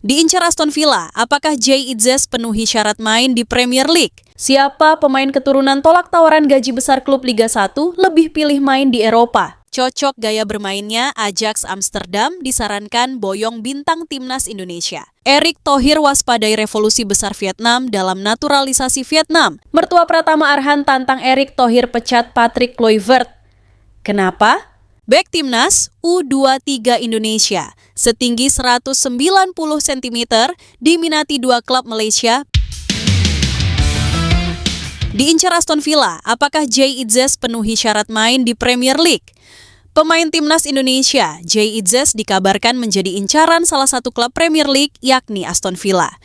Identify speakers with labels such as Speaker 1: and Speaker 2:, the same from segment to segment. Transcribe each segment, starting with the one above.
Speaker 1: Diincar Aston Villa, apakah Jay Itzes penuhi syarat main di Premier League? Siapa pemain keturunan tolak tawaran gaji besar klub Liga 1 lebih pilih main di Eropa? Cocok gaya bermainnya, Ajax Amsterdam disarankan boyong bintang timnas Indonesia. Erick Thohir waspadai revolusi besar Vietnam dalam naturalisasi Vietnam. Mertua Pratama Arhan tantang Erick Thohir pecat Patrick Kluivert. Kenapa? Bek timnas U23 Indonesia setinggi 190 cm diminati dua klub Malaysia. Diincar Aston Villa, apakah Jay Itzes penuhi syarat main di Premier League? Pemain timnas Indonesia, Jay Itzes dikabarkan menjadi incaran salah satu klub Premier League, yakni Aston Villa.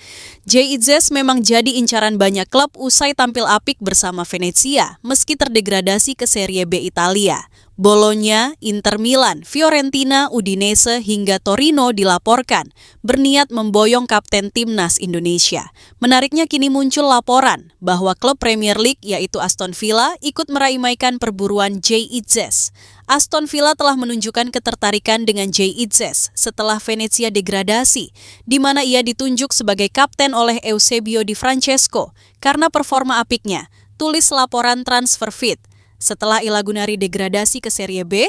Speaker 1: Jay Itzes memang jadi incaran banyak klub usai tampil apik bersama Venezia, meski terdegradasi ke Serie B Italia. Bologna, Inter Milan, Fiorentina, Udinese hingga Torino dilaporkan berniat memboyong kapten timnas Indonesia. Menariknya kini muncul laporan bahwa klub Premier League yaitu Aston Villa ikut meraimaikan perburuan Jay Itzes. Aston Villa telah menunjukkan ketertarikan dengan Jay Itzes setelah Venezia degradasi, di mana ia ditunjuk sebagai kapten oleh Eusebio Di Francesco karena performa apiknya, tulis laporan TransferFeed. Setelah Ilagunari degradasi ke Serie B,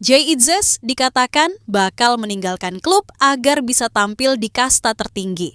Speaker 1: Jay Itzes dikatakan bakal meninggalkan klub agar bisa tampil di kasta tertinggi.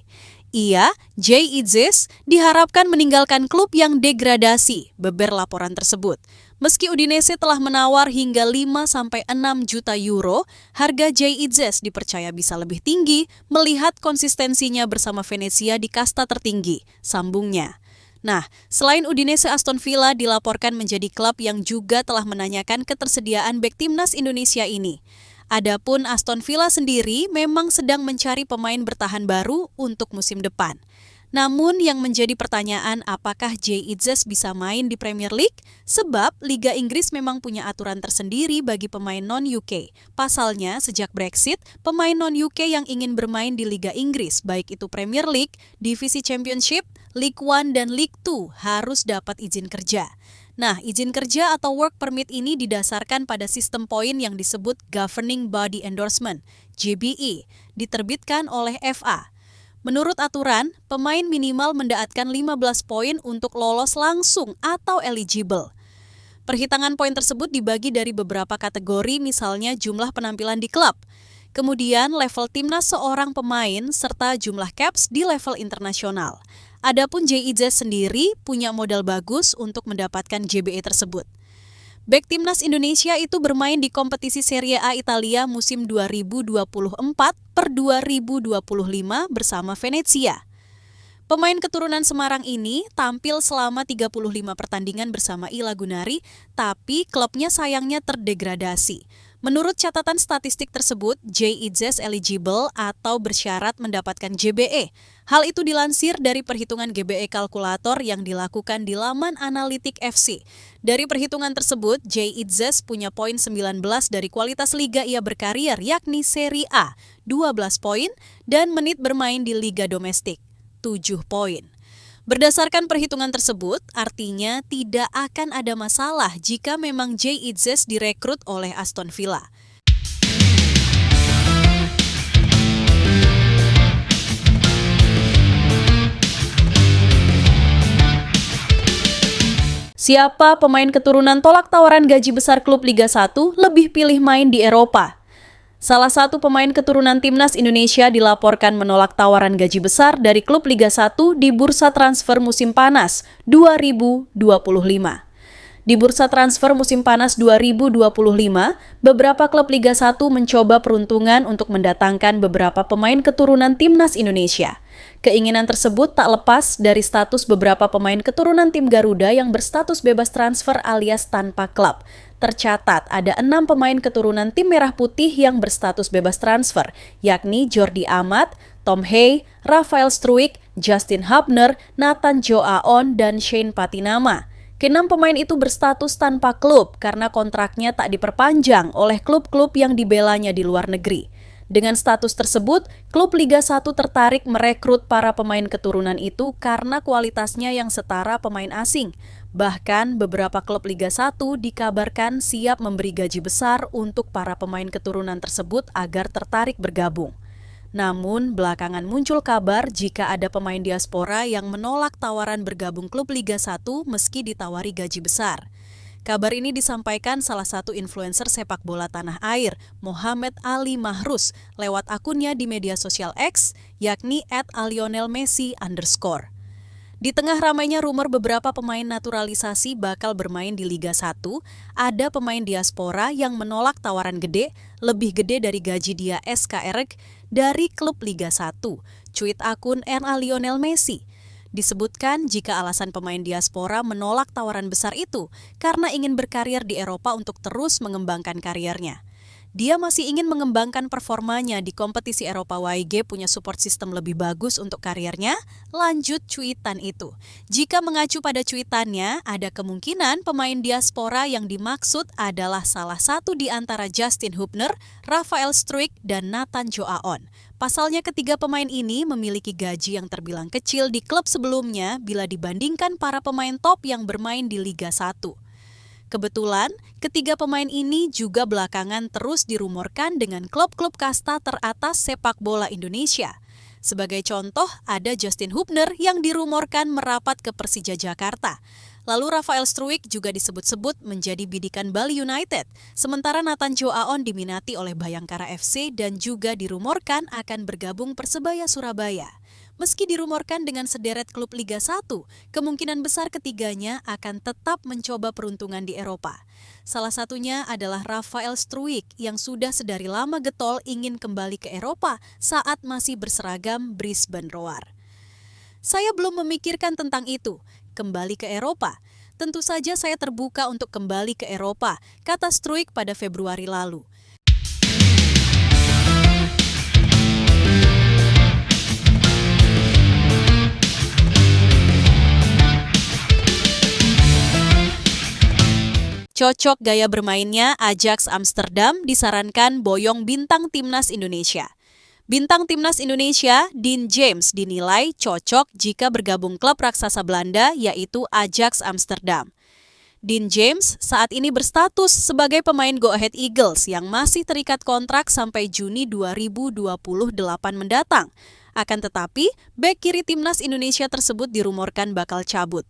Speaker 1: Jay Itzes, diharapkan meninggalkan klub yang degradasi, beber laporan tersebut. Meski Udinese telah menawar hingga 5-6 juta euro, harga Jay Itzes dipercaya bisa lebih tinggi melihat konsistensinya bersama Venezia di kasta tertinggi, sambungnya. Nah, selain Udinese, Aston Villa dilaporkan menjadi klub yang juga telah menanyakan ketersediaan bek timnas Indonesia ini. Adapun Aston Villa sendiri memang sedang mencari pemain bertahan baru untuk musim depan. Namun yang menjadi pertanyaan apakah Jay Itzes bisa main di Premier League? Sebab Liga Inggris memang punya aturan tersendiri bagi pemain non-UK. Pasalnya, sejak Brexit, pemain non-UK yang ingin bermain di Liga Inggris, baik itu Premier League, Divisi Championship, League One, dan League Two harus dapat izin kerja. Nah, izin kerja atau work permit ini didasarkan pada sistem poin yang disebut Governing Body Endorsement, GBE, diterbitkan oleh FA. Menurut aturan, pemain minimal mendaatkan 15 poin untuk lolos langsung atau eligible. Perhitungan poin tersebut dibagi dari beberapa kategori, misalnya jumlah penampilan di klub, kemudian level timnas seorang pemain, serta jumlah caps di level internasional. Adapun Jay Itzes sendiri punya modal bagus untuk mendapatkan GBE tersebut. Bek timnas Indonesia itu bermain di kompetisi Serie A Italia musim 2024/2025 bersama Venezia. Pemain keturunan Semarang ini tampil selama 35 pertandingan bersama Ilagunari, tapi klubnya sayangnya terdegradasi. Menurut catatan statistik tersebut, Jay Itzes eligible atau bersyarat mendapatkan GBE. Hal itu dilansir dari perhitungan GBE kalkulator yang dilakukan di laman Analitik FC. Dari perhitungan tersebut, Jay Itzes punya poin 19 dari kualitas liga ia berkarir, yakni Serie A, 12 poin, dan menit bermain di liga domestik, 7 poin. Berdasarkan perhitungan tersebut, artinya tidak akan ada masalah jika memang Jay Itzes direkrut oleh Aston Villa. Siapa pemain keturunan tolak tawaran gaji besar klub Liga 1 lebih pilih main di Eropa? Salah satu pemain keturunan timnas Indonesia dilaporkan menolak tawaran gaji besar dari klub Liga 1 di bursa transfer musim panas 2025. Di bursa transfer musim panas 2025, beberapa klub Liga 1 mencoba peruntungan untuk mendatangkan beberapa pemain keturunan timnas Indonesia. Keinginan tersebut tak lepas dari status beberapa pemain keturunan tim Garuda yang berstatus bebas transfer alias tanpa klub. Tercatat ada 6 pemain keturunan tim Merah Putih yang berstatus bebas transfer, yakni Jordi Amat, Tom Hay, Rafael Struijk, Justin Hubner, Nathan Joaon, dan Shane Patinama. Ke-6 pemain itu berstatus tanpa klub karena kontraknya tak diperpanjang oleh klub-klub yang dibelanya di luar negeri. Dengan status tersebut, klub Liga 1 tertarik merekrut para pemain keturunan itu karena kualitasnya yang setara pemain asing. Bahkan beberapa klub Liga 1 dikabarkan siap memberi gaji besar untuk para pemain keturunan tersebut agar tertarik bergabung. Namun, belakangan muncul kabar jika ada pemain diaspora yang menolak tawaran bergabung klub Liga 1 meski ditawari gaji besar. Kabar ini disampaikan salah satu influencer sepak bola tanah air, Mohamed Ali Mahruz, lewat akunnya di media sosial X, yakni @alionelmessi_. Di tengah ramainya rumor beberapa pemain naturalisasi bakal bermain di Liga 1, ada pemain diaspora yang menolak tawaran gede, lebih gede dari gaji dia SKRG dari klub Liga 1, cuit akun @lionelmessi. Disebutkan jika alasan pemain diaspora menolak tawaran besar itu karena ingin berkarir di Eropa untuk terus mengembangkan kariernya. Dia masih ingin mengembangkan performanya di kompetisi Eropa. YG punya support system lebih bagus untuk karirnya, lanjut cuitan itu. Jika mengacu pada cuitannya, ada kemungkinan pemain diaspora yang dimaksud adalah salah satu di antara Justin Hubner, Rafael Struijk, dan Nathan Joaon. Pasalnya ketiga pemain ini memiliki gaji yang terbilang kecil di klub sebelumnya bila dibandingkan para pemain top yang bermain di Liga 1. Kebetulan, ketiga pemain ini juga belakangan terus dirumorkan dengan klub-klub kasta teratas sepak bola Indonesia. Sebagai contoh, ada Justin Hubner yang dirumorkan merapat ke Persija Jakarta. Lalu Rafael Struijk juga disebut-sebut menjadi bidikan Bali United. Sementara Nathan Joaon diminati oleh Bayangkara FC dan juga dirumorkan akan bergabung Persebaya Surabaya. Meski dirumorkan dengan sederet klub Liga 1, kemungkinan besar ketiganya akan tetap mencoba peruntungan di Eropa. Salah satunya adalah Rafael Struijk yang sudah sedari lama getol ingin kembali ke Eropa saat masih berseragam Brisbane Roar. Saya belum memikirkan tentang itu, kembali ke Eropa. Tentu saja saya terbuka untuk kembali ke Eropa, kata Struijk pada Februari lalu. Cocok gaya bermainnya, Ajax Amsterdam disarankan boyong bintang timnas Indonesia. Bintang timnas Indonesia, Dean James, dinilai cocok jika bergabung klub raksasa Belanda yaitu Ajax Amsterdam. Dean James saat ini berstatus sebagai pemain Go Ahead Eagles yang masih terikat kontrak sampai Juni 2028 mendatang. Akan tetapi, bek kiri timnas Indonesia tersebut dirumorkan bakal cabut.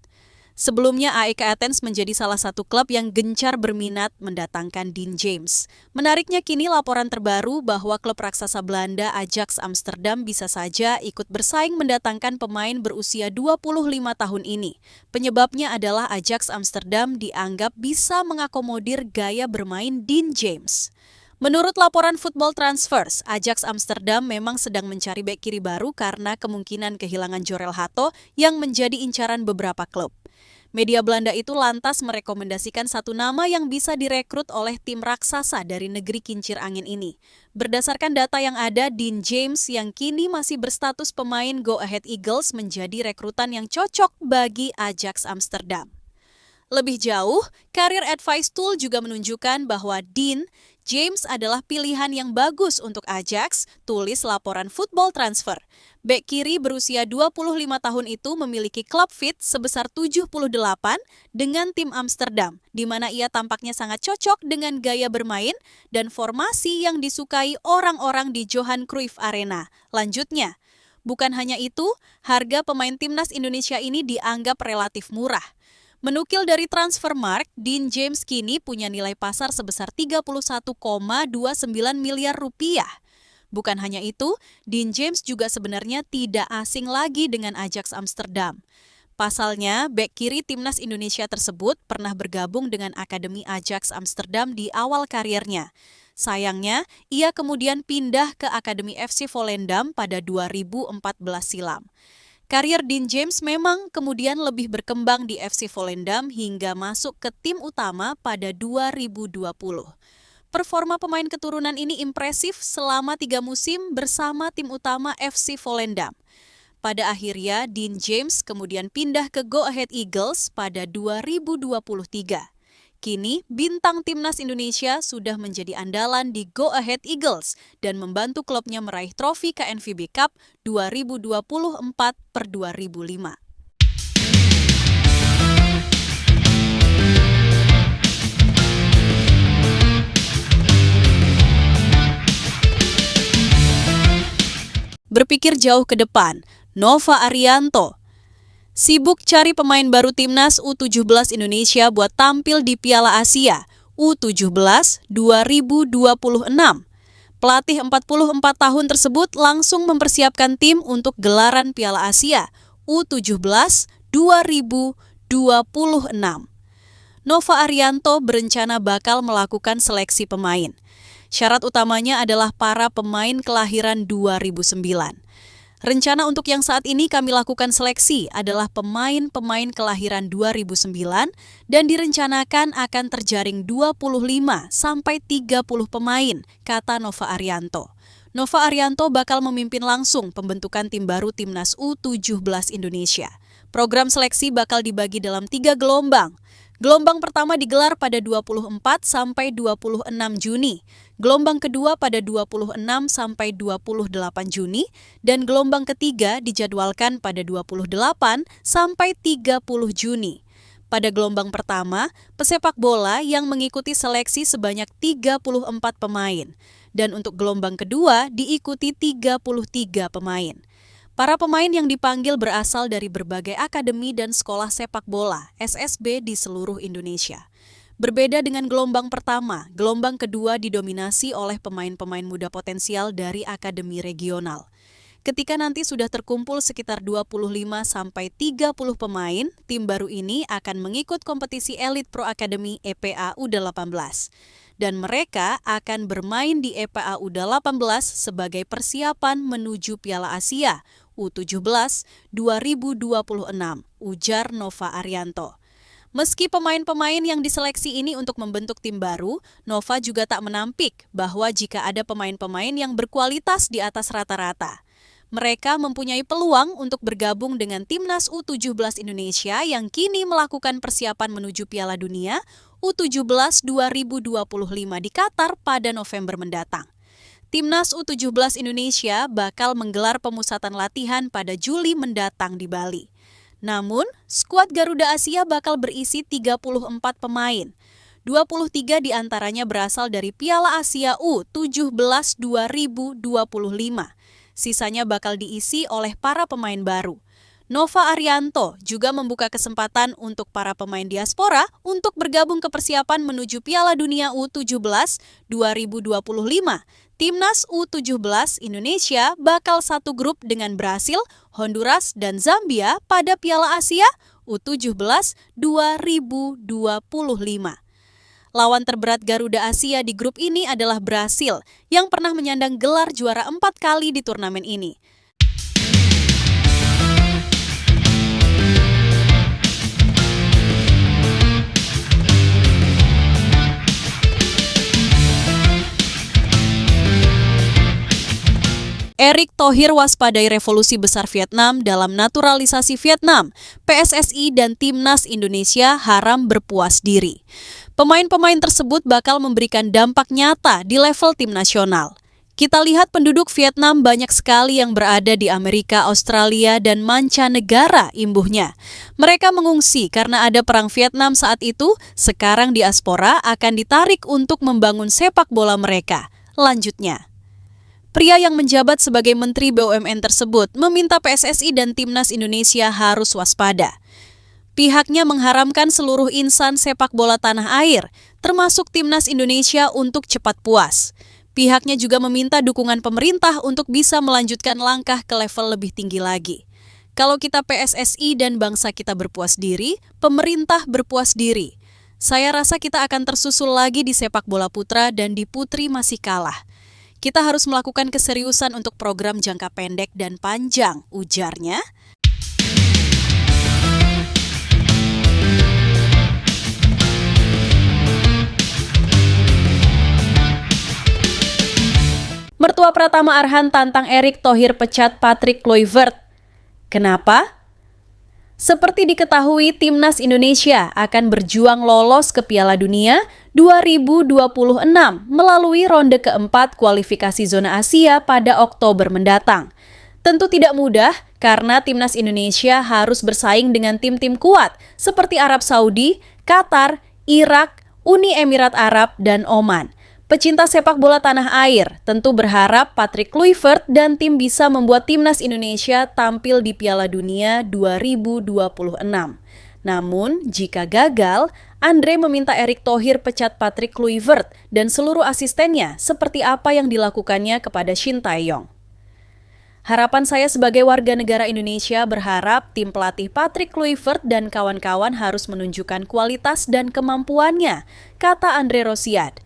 Speaker 1: Sebelumnya AEK Athens menjadi salah satu klub yang gencar berminat mendatangkan Dean James. Menariknya kini laporan terbaru bahwa klub raksasa Belanda Ajax Amsterdam bisa saja ikut bersaing mendatangkan pemain berusia 25 tahun ini. Penyebabnya adalah Ajax Amsterdam dianggap bisa mengakomodir gaya bermain Dean James. Menurut laporan Football Transfers, Ajax Amsterdam memang sedang mencari bek kiri baru karena kemungkinan kehilangan Jorel Hato yang menjadi incaran beberapa klub. Media Belanda itu lantas merekomendasikan satu nama yang bisa direkrut oleh tim raksasa dari negeri kincir angin ini. Berdasarkan data yang ada, Dean James yang kini masih berstatus pemain Go Ahead Eagles menjadi rekrutan yang cocok bagi Ajax Amsterdam. Lebih jauh, Career Advice Tool juga menunjukkan bahwa Dean James adalah pilihan yang bagus untuk Ajax, tulis laporan Football Transfer. Bek kiri berusia 25 tahun itu memiliki club fit sebesar 78 dengan tim Amsterdam, di mana ia tampaknya sangat cocok dengan gaya bermain dan formasi yang disukai orang-orang di Johan Cruyff Arena. Lanjutnya, bukan hanya itu, harga pemain timnas Indonesia ini dianggap relatif murah. Menukil dari Transfermarkt, Dean James kini punya nilai pasar sebesar 31,29 miliar rupiah. Bukan hanya itu, Dean James juga sebenarnya tidak asing lagi dengan Ajax Amsterdam. Pasalnya, bek kiri timnas Indonesia tersebut pernah bergabung dengan Akademi Ajax Amsterdam di awal karirnya. Sayangnya, ia kemudian pindah ke Akademi FC Volendam pada 2014 silam. Karier Dean James memang kemudian lebih berkembang di FC Volendam hingga masuk ke tim utama pada 2020. Performa pemain keturunan ini impresif selama 3 musim bersama tim utama FC Volendam. Pada akhirnya, Dean James kemudian pindah ke Go Ahead Eagles pada 2023. Kini, bintang timnas Indonesia sudah menjadi andalan di Go Ahead Eagles dan membantu klubnya meraih trofi KNVB Cup 2024/2005. berpikir jauh ke depan, Nova Arianto. Sibuk cari pemain baru timnas U17 Indonesia buat tampil di Piala Asia U17 2026. Pelatih 44 tahun tersebut langsung mempersiapkan tim untuk gelaran Piala Asia U17 2026. Nova Arianto berencana bakal melakukan seleksi pemain. Syarat utamanya adalah para pemain kelahiran 2009. Rencana untuk yang saat ini kami lakukan seleksi adalah pemain-pemain kelahiran 2009 dan direncanakan akan terjaring 25 sampai 30 pemain, kata Nova Arianto. Nova Arianto bakal memimpin langsung pembentukan tim baru Timnas U17 Indonesia. Program seleksi bakal dibagi dalam 3 gelombang. Gelombang pertama digelar pada 24 sampai 26 Juni, gelombang kedua pada 26 sampai 28 Juni, dan gelombang ketiga dijadwalkan pada 28 sampai 30 Juni. Pada gelombang pertama, pesepak bola yang mengikuti seleksi sebanyak 34 pemain, dan untuk gelombang kedua diikuti 33 pemain. Para pemain yang dipanggil berasal dari berbagai akademi dan sekolah sepak bola (SSB) di seluruh Indonesia. Berbeda dengan gelombang pertama, gelombang kedua didominasi oleh pemain-pemain muda potensial dari akademi regional. Ketika nanti sudah terkumpul sekitar 25 sampai 30 pemain, tim baru ini akan mengikut kompetisi Elite Pro Academy EPA U18. Dan mereka akan bermain di EPA U18 sebagai persiapan menuju Piala Asia U17 2026, ujar Nova Arianto. Meski pemain-pemain yang diseleksi ini untuk membentuk tim baru, Nova juga tak menampik bahwa jika ada pemain-pemain yang berkualitas di atas rata-rata, mereka mempunyai peluang untuk bergabung dengan Timnas U17 Indonesia yang kini melakukan persiapan menuju Piala Dunia U17 2025 di Qatar pada November mendatang. Timnas U17 Indonesia bakal menggelar pemusatan latihan pada Juli mendatang di Bali. Namun, skuad Garuda Asia bakal berisi 34 pemain. 23 diantaranya berasal dari Piala Asia U17 2025. Sisanya bakal diisi oleh para pemain baru. Nova Arianto juga membuka kesempatan untuk para pemain diaspora untuk bergabung ke persiapan menuju Piala Dunia U17 2025. Timnas U17 Indonesia bakal satu grup dengan Brasil, Honduras, dan Zambia pada Piala Asia U17 2025. Lawan terberat Garuda Asia di grup ini adalah Brasil yang pernah menyandang gelar juara 4 kali di turnamen ini. Erick Thohir waspadai revolusi besar Vietnam dalam naturalisasi Vietnam. PSSI dan Timnas Indonesia haram berpuas diri. Pemain-pemain tersebut bakal memberikan dampak nyata di level tim nasional. Kita lihat penduduk Vietnam banyak sekali yang berada di Amerika, Australia, dan mancanegara imbuhnya. Mereka mengungsi karena ada perang Vietnam saat itu, sekarang diaspora akan ditarik untuk membangun sepak bola mereka. Lanjutnya. Pria yang menjabat sebagai Menteri BUMN tersebut meminta PSSI dan Timnas Indonesia harus waspada. Pihaknya mengharamkan seluruh insan sepak bola tanah air, termasuk Timnas Indonesia untuk cepat puas. Pihaknya juga meminta dukungan pemerintah untuk bisa melanjutkan langkah ke level lebih tinggi lagi. Kalau kita PSSI dan bangsa kita berpuas diri, pemerintah berpuas diri. Saya rasa kita akan tersusul lagi di sepak bola putra dan di putri masih kalah. Kita harus melakukan keseriusan untuk program jangka pendek dan panjang, ujarnya. Mertua Pratama Arhan tantang Erick Thohir pecat Patrick Kluivert. Kenapa? Seperti diketahui, Timnas Indonesia akan berjuang lolos ke Piala Dunia 2026 melalui ronde keempat kualifikasi zona Asia pada Oktober mendatang. Tentu tidak mudah karena Timnas Indonesia harus bersaing dengan tim-tim kuat seperti Arab Saudi, Qatar, Irak, Uni Emirat Arab, dan Oman. Pecinta sepak bola tanah air tentu berharap Patrick Kluivert dan tim bisa membuat timnas Indonesia tampil di Piala Dunia 2026. Namun, jika gagal, Andre meminta Erick Thohir pecat Patrick Kluivert dan seluruh asistennya seperti apa yang dilakukannya kepada Shin Tae-yong. Harapan saya sebagai warga negara Indonesia berharap tim pelatih Patrick Kluivert dan kawan-kawan harus menunjukkan kualitas dan kemampuannya, kata Andre Rosiad.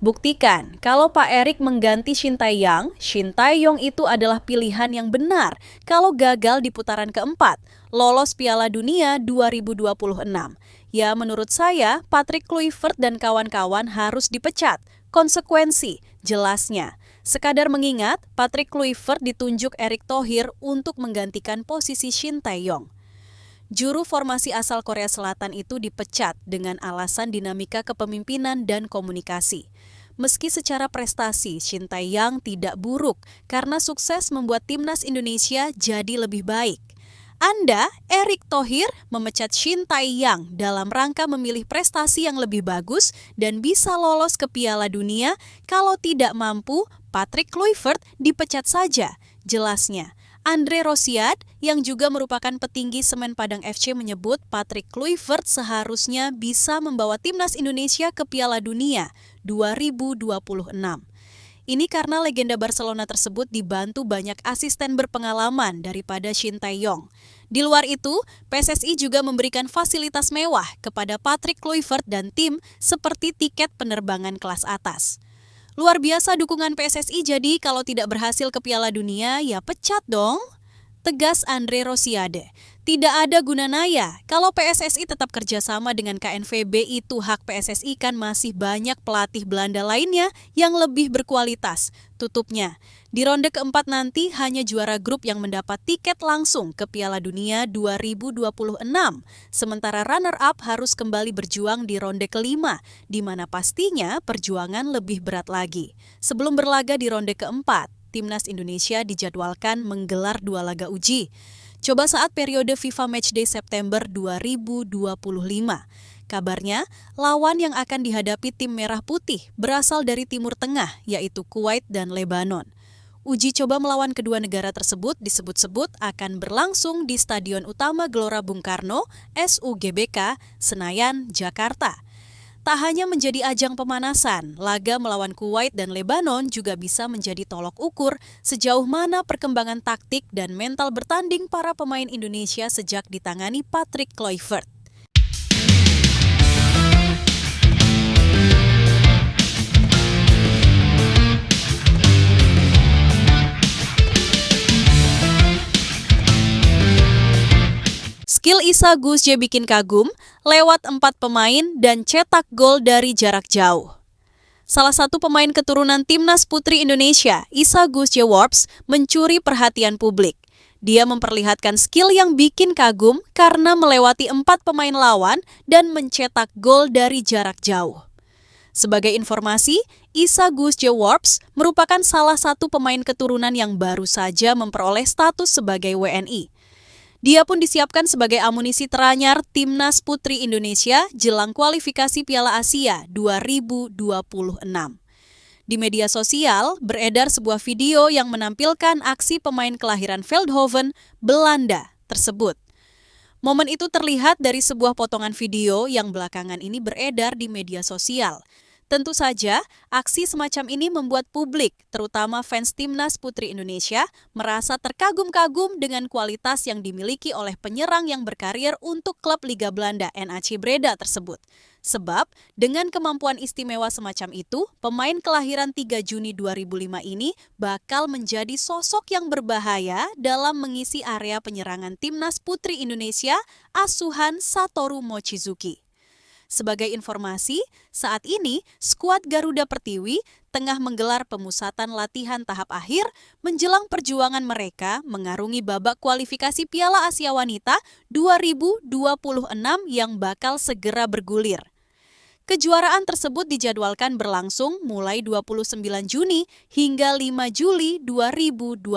Speaker 1: Buktikan kalau Pak Erick mengganti Shin Tae-yong itu adalah pilihan yang benar kalau gagal di putaran keempat, lolos Piala Dunia 2026. Ya, menurut saya, Patrick Kluivert dan kawan-kawan harus dipecat. Konsekuensi, jelasnya. Sekadar mengingat, Patrick Kluivert ditunjuk Erick Thohir untuk menggantikan posisi Shin Tae-yong. Juru formasi asal Korea Selatan itu dipecat dengan alasan dinamika kepemimpinan dan komunikasi. Meski secara prestasi Shin Tae-yong tidak buruk karena sukses membuat timnas Indonesia jadi lebih baik. Anda, Erick Thohir, memecat Shin Tae-yong dalam rangka memilih prestasi yang lebih bagus dan bisa lolos ke Piala Dunia. Kalau tidak mampu, Patrick Kluivert dipecat saja, jelasnya. Andre Rosiad, yang juga merupakan petinggi Semen Padang FC, menyebut Patrick Kluivert seharusnya bisa membawa timnas Indonesia ke Piala Dunia 2026. Ini karena legenda Barcelona tersebut dibantu banyak asisten berpengalaman daripada Shin Tae-yong. Di luar itu, PSSI juga memberikan fasilitas mewah kepada Patrick Kluivert dan tim seperti tiket penerbangan kelas atas. Luar biasa dukungan PSSI, jadi kalau tidak berhasil ke Piala Dunia, ya pecat dong. Tegas Andre Rosiade. Tidak ada guna naya. Kalau PSSI tetap kerjasama dengan KNVB, itu hak PSSI, kan masih banyak pelatih Belanda lainnya yang lebih berkualitas. Tutupnya, di ronde keempat nanti hanya juara grup yang mendapat tiket langsung ke Piala Dunia 2026. Sementara runner-up harus kembali berjuang di ronde kelima, di mana pastinya perjuangan lebih berat lagi. Sebelum berlaga di ronde keempat, timnas Indonesia dijadwalkan menggelar 2 laga uji. Coba saat periode FIFA Matchday September 2025. Kabarnya, lawan yang akan dihadapi tim Merah Putih berasal dari Timur Tengah, yaitu Kuwait dan Lebanon. Uji coba melawan kedua negara tersebut disebut-sebut akan berlangsung di Stadion Utama Gelora Bung Karno, SUGBK, Senayan, Jakarta. Tak hanya menjadi ajang pemanasan, laga melawan Kuwait dan Lebanon juga bisa menjadi tolok ukur sejauh mana perkembangan taktik dan mental bertanding para pemain Indonesia sejak ditangani Patrick Kluivert. Skill Isa Gusje bikin kagum lewat 4 pemain dan cetak gol dari jarak jauh. Salah satu pemain keturunan timnas putri Indonesia, Isa Gusje Worps, mencuri perhatian publik. Dia memperlihatkan skill yang bikin kagum karena melewati 4 pemain lawan dan mencetak gol dari jarak jauh. Sebagai informasi, Isa Gusje Worps merupakan salah satu pemain keturunan yang baru saja memperoleh status sebagai WNI. Dia pun disiapkan sebagai amunisi teranyar timnas putri Indonesia jelang kualifikasi Piala Asia 2026. Di media sosial beredar sebuah video yang menampilkan aksi pemain kelahiran Veldhoven, Belanda tersebut. Momen itu terlihat dari sebuah potongan video yang belakangan ini beredar di media sosial. Tentu saja, aksi semacam ini membuat publik, terutama fans timnas putri Indonesia, merasa terkagum-kagum dengan kualitas yang dimiliki oleh penyerang yang berkarir untuk klub Liga Belanda NAC Breda tersebut. Sebab, dengan kemampuan istimewa semacam itu, pemain kelahiran 3 Juni 2005 ini bakal menjadi sosok yang berbahaya dalam mengisi area penyerangan timnas putri Indonesia, asuhan Satoru Mochizuki. Sebagai informasi, saat ini skuad Garuda Pertiwi tengah menggelar pemusatan latihan tahap akhir menjelang perjuangan mereka mengarungi babak kualifikasi Piala Asia Wanita 2026 yang bakal segera bergulir. Kejuaraan tersebut dijadwalkan berlangsung mulai 29 Juni hingga 5 Juli 2025.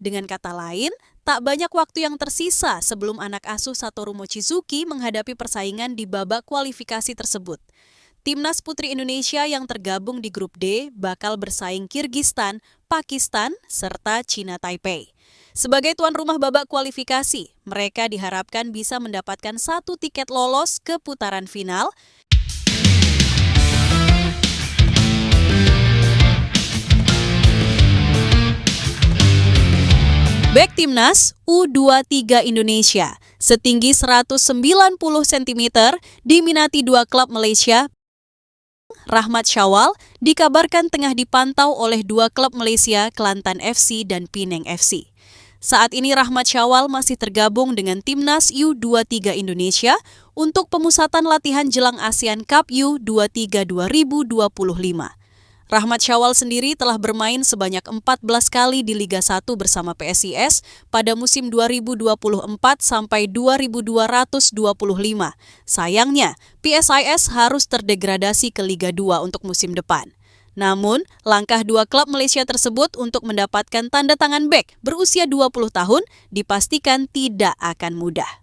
Speaker 1: Dengan kata lain, tak banyak waktu yang tersisa sebelum anak asuh Satoru Mochizuki menghadapi persaingan di babak kualifikasi tersebut. Timnas Putri Indonesia yang tergabung di grup D bakal bersaing Kirgistan, Pakistan, serta China Taipei. Sebagai tuan rumah babak kualifikasi, mereka diharapkan bisa mendapatkan 1 tiket lolos ke putaran final. Bek Timnas U23 Indonesia setinggi 190 cm diminati 2 klub Malaysia. Rahmat Syawal dikabarkan tengah dipantau oleh 2 klub Malaysia, Kelantan FC dan Penang FC. Saat ini Rahmat Syawal masih tergabung dengan Timnas U23 Indonesia untuk pemusatan latihan jelang ASEAN Cup U23 2025. Rahmat Syawal sendiri telah bermain sebanyak 14 kali di Liga 1 bersama PSIS pada musim 2024 sampai 2225. Sayangnya, PSIS harus terdegradasi ke Liga 2 untuk musim depan. Namun, langkah 2 klub Malaysia tersebut untuk mendapatkan tanda tangan bek berusia 20 tahun dipastikan tidak akan mudah.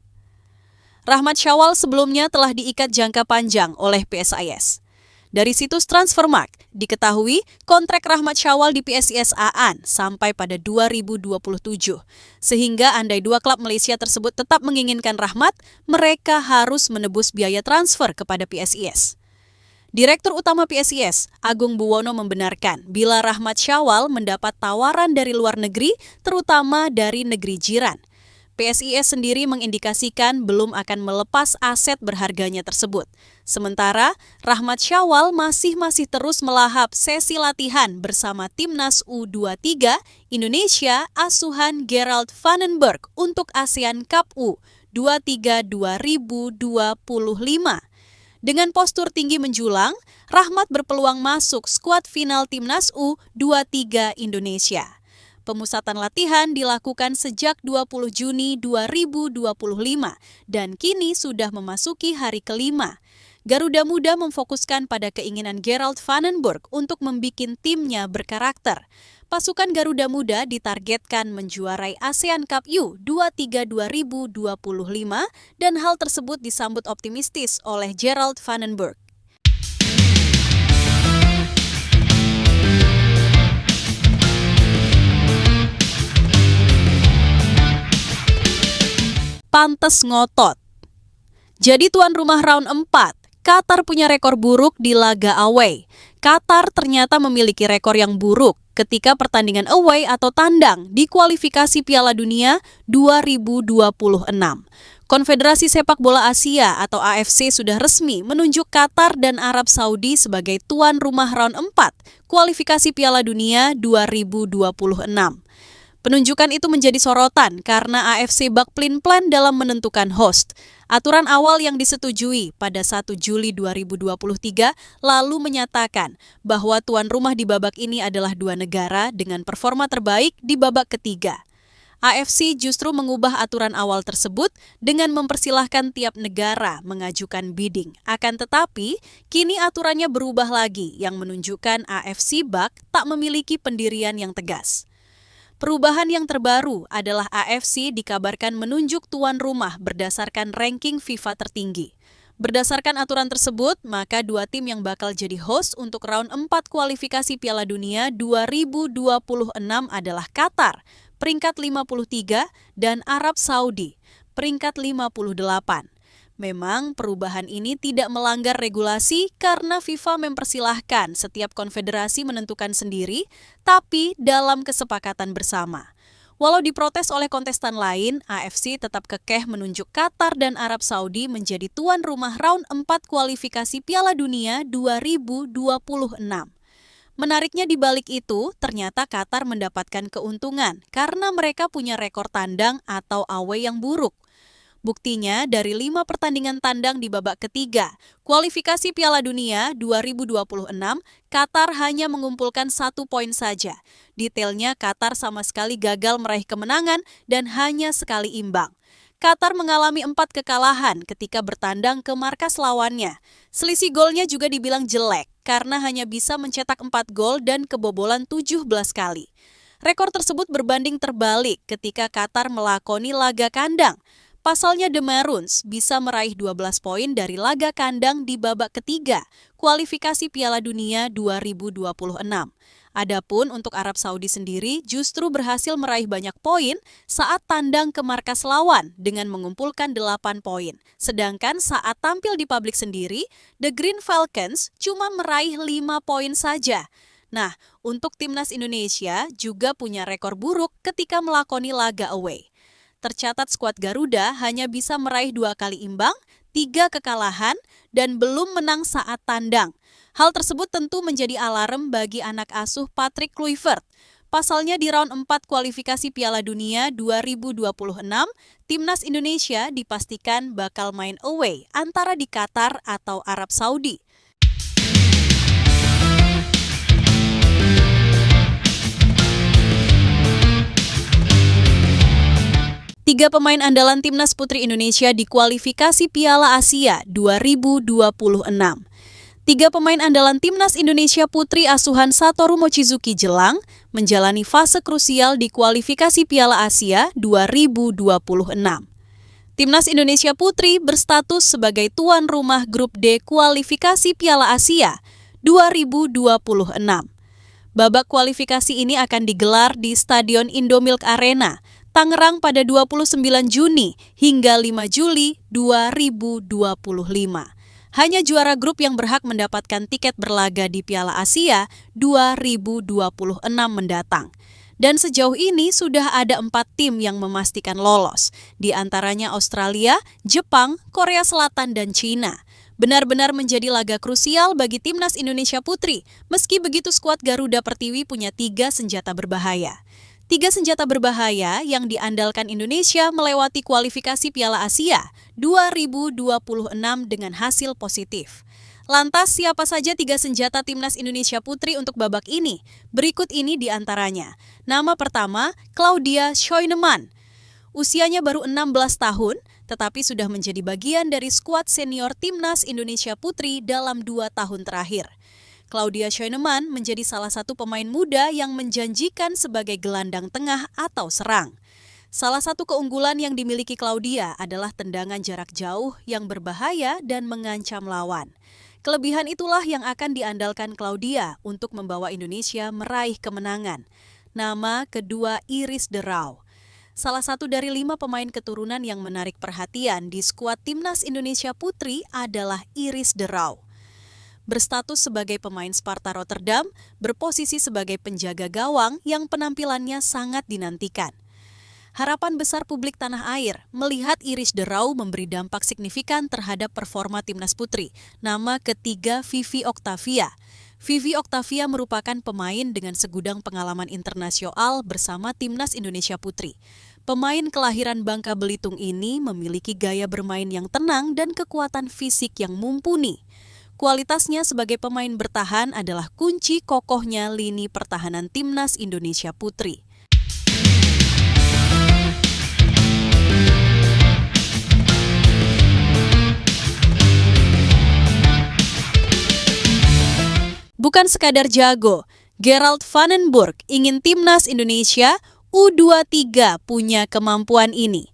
Speaker 1: Rahmat Syawal sebelumnya telah diikat jangka panjang oleh PSIS. Dari situs Transfermarkt, diketahui kontrak Rahmat Syawal di PSIS Aan sampai pada 2027. Sehingga andai 2 klub Malaysia tersebut tetap menginginkan Rahmat, mereka harus menebus biaya transfer kepada PSIS. Direktur Utama PSIS, Agung Buwono membenarkan bila Rahmat Syawal mendapat tawaran dari luar negeri, terutama dari negeri jiran. PSIS sendiri mengindikasikan belum akan melepas aset berharganya tersebut. Sementara, Rahmat Syawal masih terus melahap sesi latihan bersama Timnas U23 Indonesia asuhan Gerald Vandenberg untuk ASEAN Cup U23 2025. Dengan postur tinggi menjulang, Rahmat berpeluang masuk skuad final Timnas U23 Indonesia. Pemusatan latihan dilakukan sejak 20 Juni 2025 dan kini sudah memasuki hari kelima. Garuda Muda memfokuskan pada keinginan Gerald Vandenberg untuk membikin timnya berkarakter. Pasukan Garuda Muda ditargetkan menjuarai ASEAN Cup U23 2025 dan hal tersebut disambut optimistis oleh Gerald Vandenberg. Pantes ngotot. Jadi tuan rumah round 4, Qatar punya rekor buruk di laga away. Qatar ternyata memiliki rekor yang buruk ketika pertandingan away atau tandang di kualifikasi Piala Dunia 2026. Konfederasi Sepak Bola Asia atau AFC sudah resmi menunjuk Qatar dan Arab Saudi sebagai tuan rumah round 4 kualifikasi Piala Dunia 2026. Penunjukan itu menjadi sorotan karena AFC bak plin-plan dalam menentukan host. Aturan awal yang disetujui pada 1 Juli 2023 lalu menyatakan bahwa tuan rumah di babak ini adalah 2 negara dengan performa terbaik di babak ketiga. AFC justru mengubah aturan awal tersebut dengan mempersilahkan tiap negara mengajukan bidding. Akan tetapi, kini aturannya berubah lagi yang menunjukkan AFC bak tak memiliki pendirian yang tegas. Perubahan yang terbaru adalah AFC dikabarkan menunjuk tuan rumah berdasarkan ranking FIFA tertinggi. Berdasarkan aturan tersebut, maka 2 tim yang bakal jadi host untuk round 4 kualifikasi Piala Dunia 2026 adalah Qatar, peringkat 53, dan Arab Saudi, peringkat 58. Memang perubahan ini tidak melanggar regulasi karena FIFA mempersilahkan setiap konfederasi menentukan sendiri, tapi dalam kesepakatan bersama. Walau diprotes oleh kontestan lain, AFC tetap kekeh menunjuk Qatar dan Arab Saudi menjadi tuan rumah round 4 kualifikasi Piala Dunia 2026. Menariknya di balik itu, ternyata Qatar mendapatkan keuntungan karena mereka punya rekor tandang atau away yang buruk. Buktinya, dari 5 pertandingan tandang di babak ketiga, kualifikasi Piala Dunia 2026, Qatar hanya mengumpulkan 1 poin saja. Detailnya, Qatar sama sekali gagal meraih kemenangan dan hanya sekali imbang. Qatar mengalami 4 kekalahan ketika bertandang ke markas lawannya. Selisih golnya juga dibilang jelek karena hanya bisa mencetak 4 gol dan kebobolan 17 kali. Rekor tersebut berbanding terbalik ketika Qatar melakoni laga kandang. Pasalnya The Maroons bisa meraih 12 poin dari laga kandang di babak ketiga kualifikasi Piala Dunia 2026. Adapun untuk Arab Saudi sendiri justru berhasil meraih banyak poin saat tandang ke markas lawan dengan mengumpulkan 8 poin. Sedangkan saat tampil di publik sendiri, The Green Falcons cuma meraih 5 poin saja. Nah, untuk timnas Indonesia juga punya rekor buruk ketika melakoni laga away. Tercatat skuad Garuda hanya bisa meraih 2 kali imbang, 3 kekalahan, dan belum menang saat tandang. Hal tersebut tentu menjadi alarm bagi anak asuh Patrick Kluivert. Pasalnya di round 4 kualifikasi Piala Dunia 2026, timnas Indonesia dipastikan bakal main away antara di Qatar atau Arab Saudi. Tiga pemain andalan timnas putri Indonesia di kualifikasi Piala Asia 2026. Tiga pemain andalan timnas Indonesia putri asuhan Satoru Mochizuki Jelang menjalani fase krusial di kualifikasi Piala Asia 2026. Timnas Indonesia putri berstatus sebagai tuan rumah grup D kualifikasi Piala Asia 2026. Babak kualifikasi ini akan digelar di Stadion Indomilk Arena, Tangerang pada 29 Juni hingga 5 Juli 2025. Hanya juara grup yang berhak mendapatkan tiket berlaga di Piala Asia 2026 mendatang. Dan sejauh ini sudah ada 4 tim yang memastikan lolos, di antaranya Australia, Jepang, Korea Selatan, dan Cina. Benar-benar menjadi laga krusial bagi timnas Indonesia putri, meski begitu skuad Garuda Pertiwi punya 3 senjata berbahaya. 3 senjata berbahaya yang diandalkan Indonesia melewati kualifikasi Piala Asia 2026 dengan hasil positif. Lantas siapa saja 3 senjata timnas Indonesia putri untuk babak ini? Berikut ini diantaranya. Nama pertama, Claudia Scheunemann. Usianya baru 16 tahun, tetapi sudah menjadi bagian dari skuad senior timnas Indonesia putri dalam 2 tahun terakhir. Claudia Scheunemann menjadi salah satu pemain muda yang menjanjikan sebagai gelandang tengah atau serang. Salah satu keunggulan yang dimiliki Claudia adalah tendangan jarak jauh yang berbahaya dan mengancam lawan. Kelebihan itulah yang akan diandalkan Claudia untuk membawa Indonesia meraih kemenangan. Nama kedua Iris De Rauw. Salah satu dari 5 pemain keturunan yang menarik perhatian di skuad timnas Indonesia putri adalah Iris De Rauw. Berstatus sebagai pemain Sparta Rotterdam, berposisi sebagai penjaga gawang yang penampilannya sangat dinantikan. Harapan besar publik tanah air melihat Iris De Rauw memberi dampak signifikan terhadap performa timnas putri. Nama ketiga Vivi Octavia. Vivi Octavia merupakan pemain dengan segudang pengalaman internasional bersama timnas Indonesia putri. Pemain kelahiran Bangka Belitung ini memiliki gaya bermain yang tenang dan kekuatan fisik yang mumpuni. Kualitasnya sebagai pemain bertahan adalah kunci kokohnya lini pertahanan timnas Indonesia putri. Bukan sekadar jago, Gerald Van den Burg ingin timnas Indonesia U23 punya kemampuan ini.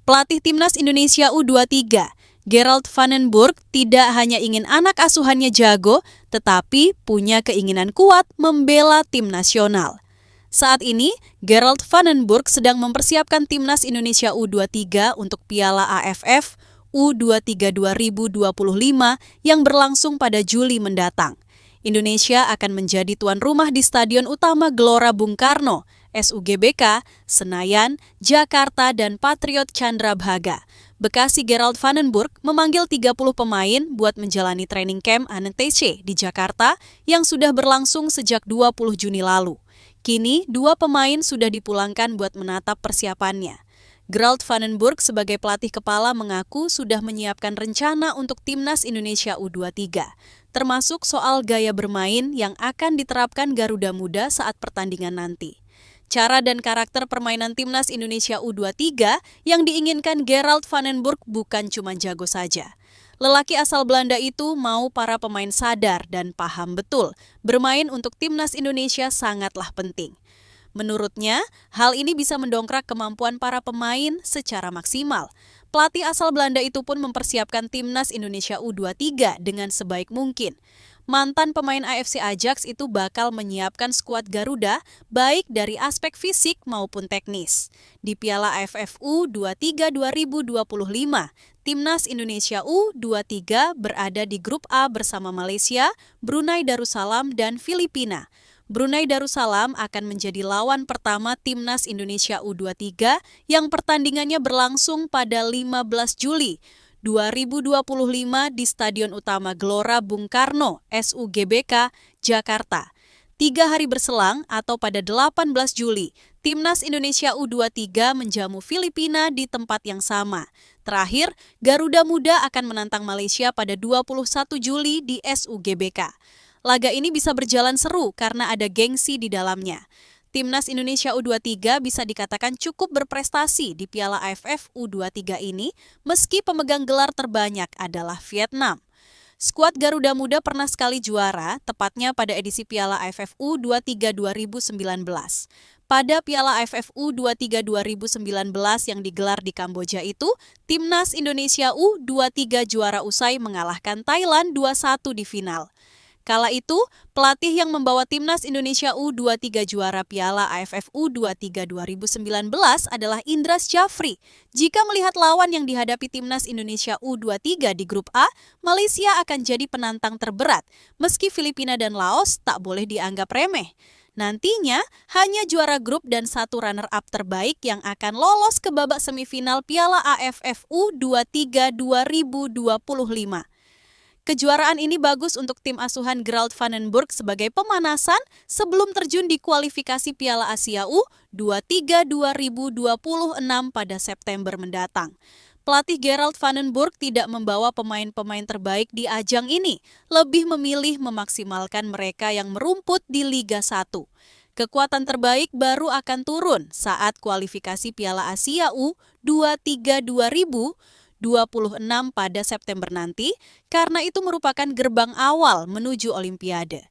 Speaker 1: Pelatih timnas Indonesia U23, Gerald Van den Burg tidak hanya ingin anak asuhannya jago, tetapi punya keinginan kuat membela tim nasional. Saat ini, Gerald Van den Burg sedang mempersiapkan timnas Indonesia U23 untuk Piala AFF U23 2025 yang berlangsung pada Juli mendatang. Indonesia akan menjadi tuan rumah di Stadion Utama Gelora Bung Karno, SUGBK, Senayan, Jakarta, dan Patriot Candrabhaga. Bekasi Gerald Van den Burg memanggil 30 pemain buat menjalani training camp ANTC di Jakarta yang sudah berlangsung sejak 20 Juni lalu. Kini, 2 pemain sudah dipulangkan buat menatap persiapannya. Gerald Van den Burg sebagai pelatih kepala mengaku sudah menyiapkan rencana untuk timnas Indonesia U23, termasuk soal gaya bermain yang akan diterapkan Garuda Muda saat pertandingan nanti. Cara dan karakter permainan timnas Indonesia U23 yang diinginkan Gerald Van den Burg bukan cuma jago saja. Lelaki asal Belanda itu mau para pemain sadar dan paham betul bermain untuk timnas Indonesia sangatlah penting. Menurutnya, hal ini bisa mendongkrak kemampuan para pemain secara maksimal. Pelatih asal Belanda itu pun mempersiapkan timnas Indonesia U23 dengan sebaik mungkin. Mantan pemain AFC Ajax itu bakal menyiapkan skuad Garuda baik dari aspek fisik maupun teknis. Di Piala AFF U23 2025, Timnas Indonesia U23 berada di grup A bersama Malaysia, Brunei Darussalam, dan Filipina. Brunei Darussalam akan menjadi lawan pertama Timnas Indonesia U23 yang pertandingannya berlangsung pada 15 Juli 2025 di Stadion Utama Gelora Bung Karno, SUGBK, Jakarta. 3 hari berselang atau pada 18 Juli, Timnas Indonesia U23 menjamu Filipina di tempat yang sama. Terakhir, Garuda Muda akan menantang Malaysia pada 21 Juli di SUGBK. Laga ini bisa berjalan seru karena ada gengsi di dalamnya. Timnas Indonesia U23 bisa dikatakan cukup berprestasi di Piala AFF U23 ini meski pemegang gelar terbanyak adalah Vietnam. Skuad Garuda Muda pernah sekali juara, tepatnya pada edisi Piala AFF U23 2019. Pada Piala AFF U23 2019 yang digelar di Kamboja itu, Timnas Indonesia U23 juara usai mengalahkan Thailand 2-1 di final. Kala itu, pelatih yang membawa Timnas Indonesia U23 juara Piala AFF U23 2019 adalah Indras Syafri. Jika melihat lawan yang dihadapi Timnas Indonesia U23 di grup A, Malaysia akan jadi penantang terberat, meski Filipina dan Laos tak boleh dianggap remeh. Nantinya, hanya juara grup dan satu runner-up terbaik yang akan lolos ke babak semifinal Piala AFF U23 2025. Kejuaraan ini bagus untuk tim asuhan Gerald van den Burg sebagai pemanasan sebelum terjun di kualifikasi Piala Asia U23 2026 pada September mendatang. Pelatih Gerald van den Burg tidak membawa pemain-pemain terbaik di ajang ini, lebih memilih memaksimalkan mereka yang merumput di Liga 1. Kekuatan terbaik baru akan turun saat kualifikasi Piala Asia U23 2026 pada September nanti, karena itu merupakan gerbang awal menuju Olimpiade.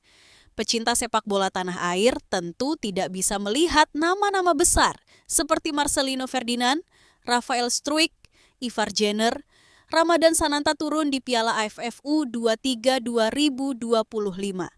Speaker 1: Pecinta sepak bola tanah air tentu tidak bisa melihat nama-nama besar seperti Marcelino Ferdinand, Rafael Struijk, Ivar Jenner, Ramadan Sananta turun di Piala AFF U23 2025.